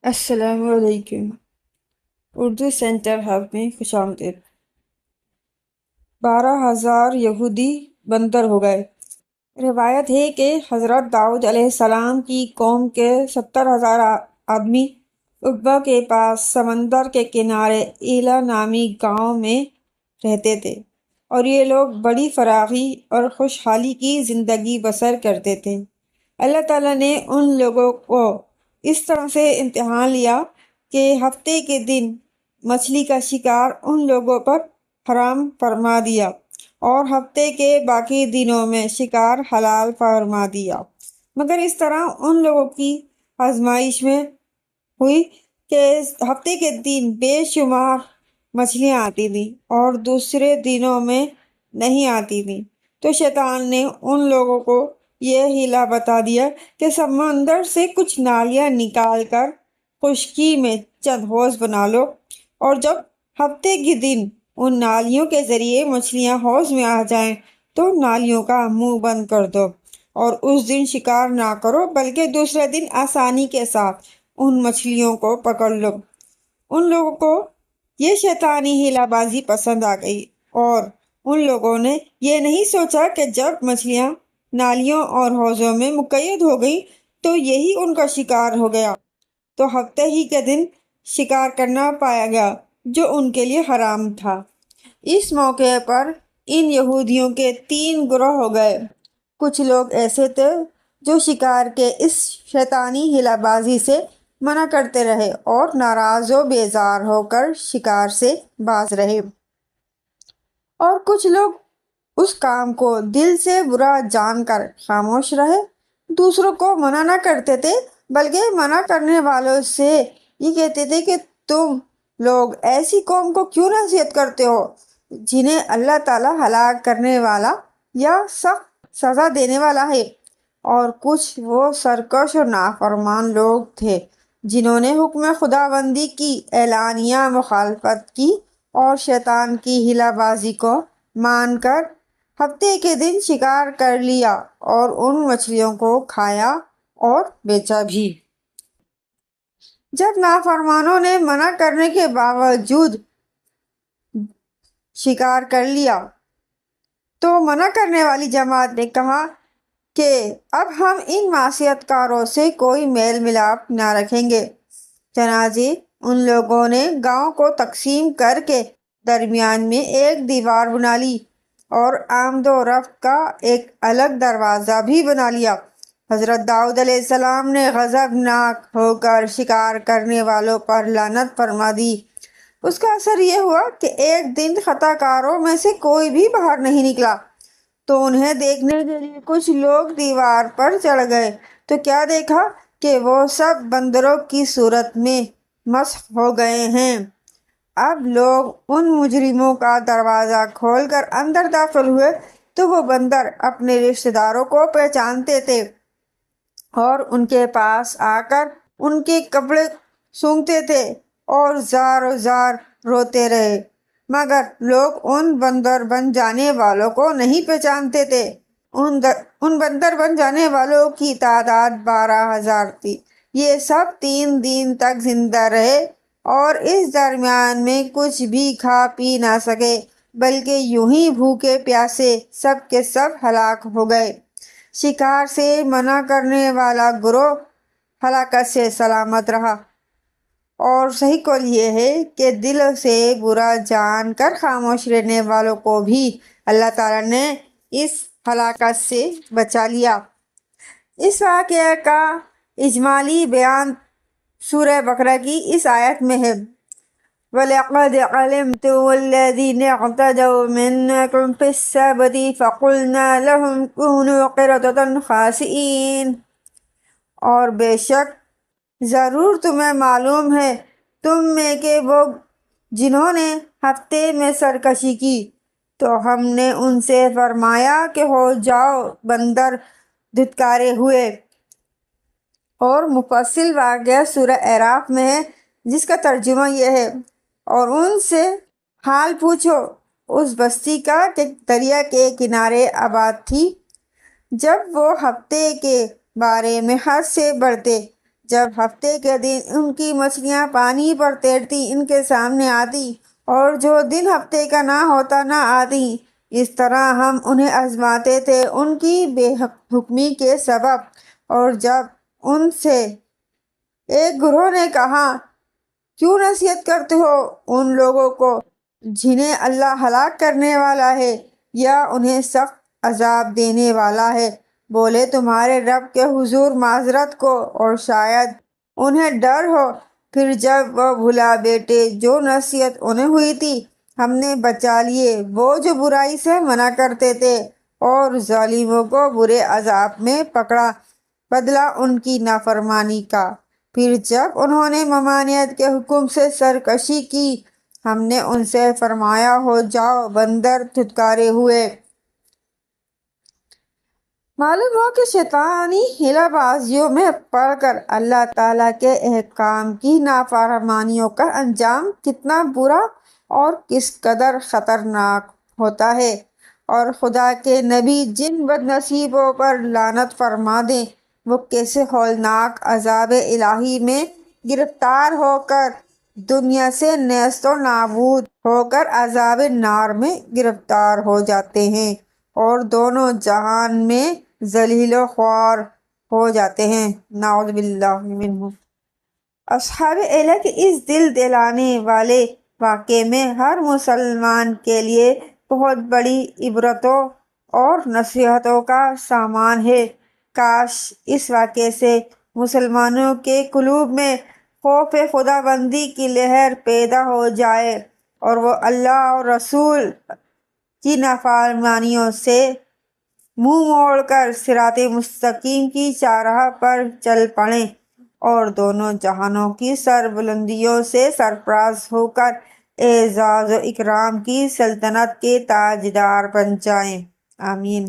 السلام علیکم۔ Urdu centre hub میں خوش آمدید۔ 12,000 یہودی بندر ہو گئے۔ روایت ہے کہ حضرت داؤد علیہ السلام کی قوم کے 70,000 آدمی عقبہ کے پاس سمندر کے کنارے ایلا نامی گاؤں میں رہتے تھے، اور یہ لوگ بڑی فراخی اور خوشحالی کی زندگی بسر کرتے تھے۔ اللہ تعالیٰ نے ان لوگوں کو اس طرح سے امتحان لیا کہ ہفتے کے دن مچھلی کا شکار ان لوگوں پر حرام فرما دیا، اور ہفتے کے باقی دنوں میں شکار حلال فرما دیا۔ مگر اس طرح ان لوگوں کی آزمائش میں ہوئی کہ ہفتے کے دن بے شمار مچھلیاں آتی تھیں اور دوسرے دنوں میں نہیں آتی تھیں۔ تو شیطان نے ان لوگوں کو یہ ہیلا بتا دیا کہ سمندر سے کچھ نالیاں نکال کر خشکی میں چند حوض بنا لو، اور جب ہفتے کے دن ان نالیوں کے ذریعے مچھلیاں حوض میں آ جائیں تو نالیوں کا منہ بند کر دو، اور اس دن شکار نہ کرو بلکہ دوسرے دن آسانی کے ساتھ ان مچھلیوں کو پکڑ لو۔ ان لوگوں کو یہ شیطانی ہیلا بازی پسند آ گئی، اور ان لوگوں نے یہ نہیں سوچا کہ جب مچھلیاں نالیوں اور حوضوں میں مقید ہو گئی تو یہی ان کا شکار ہو گیا، تو ہفتے ہی کے دن شکار کرنا پایا گیا جو ان کے لیے حرام تھا۔ اس موقع پر ان یہودیوں کے 3 گروہ ہو گئے۔ کچھ لوگ ایسے تھے جو شکار کے اس شیطانی ہیلا بازی سے منع کرتے رہے اور ناراض و بیزار ہو کر شکار سے باز رہے، اور کچھ لوگ اس کام کو دل سے برا جان کر خاموش رہے۔ دوسروں کو منع نہ کرتے تھے بلکہ منع کرنے والوں سے یہ کہتے تھے کہ تم لوگ ایسی قوم کو کیوں نصیحت کرتے ہو جنہیں اللہ تعالیٰ ہلاک کرنے والا یا سخت سزا دینے والا ہے۔ اور کچھ وہ سرکش اور نافرمان لوگ تھے جنہوں نے حکم خداوندی کی اعلانیہ مخالفت کی اور شیطان کی ہیلا بازی کو مان کر ہفتے کے دن شکار کر لیا اور ان مچھلیوں کو کھایا اور بیچا بھی۔ جب نافرمانوں نے منع کرنے کے باوجود شکار کر لیا تو منع کرنے والی جماعت نے کہا کہ اب ہم ان معصیت کاروں سے کوئی میل ملاپ نہ رکھیں گے۔ چنانچہ ان لوگوں نے گاؤں کو تقسیم کر کے درمیان میں ایک دیوار بنا لی اور آمد و رفت کا ایک الگ دروازہ بھی بنا لیا۔ حضرت داؤد علیہ السلام نے غضبناک ہو کر شکار کرنے والوں پر لعنت فرما دی۔ اس کا اثر یہ ہوا کہ ایک دن خطا کاروں میں سے کوئی بھی باہر نہیں نکلا، تو انہیں دیکھنے کے لیے کچھ لوگ دیوار پر چڑھ گئے تو کیا دیکھا کہ وہ سب بندروں کی صورت میں مسخ ہو گئے ہیں۔ اب لوگ ان مجرموں کا دروازہ کھول کر اندر داخل ہوئے تو وہ بندر اپنے رشتہ داروں کو پہچانتے تھے اور ان کے پاس آ کر ان کے کپڑے سونگھتے تھے اور زار و زار روتے رہے، مگر لوگ ان بندر بن جانے والوں کو نہیں پہچانتے تھے۔ ان بندر بن جانے والوں کی تعداد 12,000 تھی۔ یہ سب 3 دن تک زندہ رہے اور اس درمیان میں کچھ بھی کھا پی نہ سکے، بلکہ یوں ہی بھوکے پیاسے سب کے سب ہلاک ہو گئے۔ شکار سے منع کرنے والا گروہ ہلاکت سے سلامت رہا، اور صحیح قول یہ ہے کہ دل سے برا جان کر خاموش رہنے والوں کو بھی اللہ تعالیٰ نے اس ہلاکت سے بچا لیا۔ اس واقعہ کا اجمالی بیان سورہ بقرہ کی اس آیت میں ہے۔ وَلَقَدْ عَلِمْتُمُ الَّذِينَ اعْتَدَوْا مِنكُمْ فِي السَّبْتِ فَقُلْنَا لَهُمْ كُونُوا قِرَدَةً خَاسِئِينَ، اور بے شک ضرور تمہیں معلوم ہے تم میں کہ وہ جنہوں نے ہفتے میں سرکشی کی تو ہم نے ان سے فرمایا کہ ہو جاؤ بندر دھتکارے ہوئے۔ اور مفصل واقعہ سورہ اعراف میں ہے جس کا ترجمہ یہ ہے، اور ان سے حال پوچھو اس بستی کا کہ دریا کے کنارے آباد تھی، جب وہ ہفتے کے بارے میں حد سے بڑھتے جب ہفتے کے دن ان کی مچھلیاں پانی پر تیرتی ان کے سامنے آتی اور جو دن ہفتے کا نہ ہوتا نہ آتی، اس طرح ہم انہیں آزماتے تھے ان کی بے حکمی کے سبب۔ اور جب ان سے ایک گروہ نے کہا، کیوں نصیحت کرتے ہو ان لوگوں کو جنہیں اللہ ہلاک کرنے والا ہے یا انہیں سخت عذاب دینے والا ہے؟ بولے، تمہارے رب کے حضور معذرت کو اور شاید انہیں ڈر ہو۔ پھر جب وہ بھلا بیٹھے جو نصیحت انہیں ہوئی تھی، ہم نے بچا لیے وہ جو برائی سے منع کرتے تھے، اور ظالموں کو برے عذاب میں پکڑا، بدلہ ان کی نافرمانی کا۔ پھر جب انہوں نے ممانعت کے حکم سے سرکشی کی، ہم نے ان سے فرمایا، ہو جاؤ بندر دھتکارے ہوئے۔ معلوم ہو کہ شیطانی ہیلہ بازیوں میں پڑ کر اللہ تعالیٰ کے احکام کی نافرمانیوں کا انجام کتنا برا اور کس قدر خطرناک ہوتا ہے، اور خدا کے نبی جن بد نصیبوں پر لعنت فرما دیں، وہ کیسے ہولناک عذاب الہی میں گرفتار ہو کر دنیا سے نیست و نابود ہو کر عذاب نار میں گرفتار ہو جاتے ہیں اور دونوں جہان میں ذلیل و خوار ہو جاتے ہیں۔ نعوذ باللہ منہ۔ اصحاب ایلہ کے اس دل دہلانے والے واقعے میں ہر مسلمان کے لیے بہت بڑی عبرتوں اور نصیحتوں کا سامان ہے۔ کاش اس واقعے سے مسلمانوں کے قلوب میں خوف خدا بندی کی لہر پیدا ہو جائے اور وہ اللہ اور رسول کی نافرمانیوں سے منہ موڑ کر صراط مستقیم کی چارہ پر چل پڑیں اور دونوں جہانوں کی سربلندیوں سے سرفراز ہو کر اعزاز و اکرام کی سلطنت کے تاجدار بن جائیں۔ آمین۔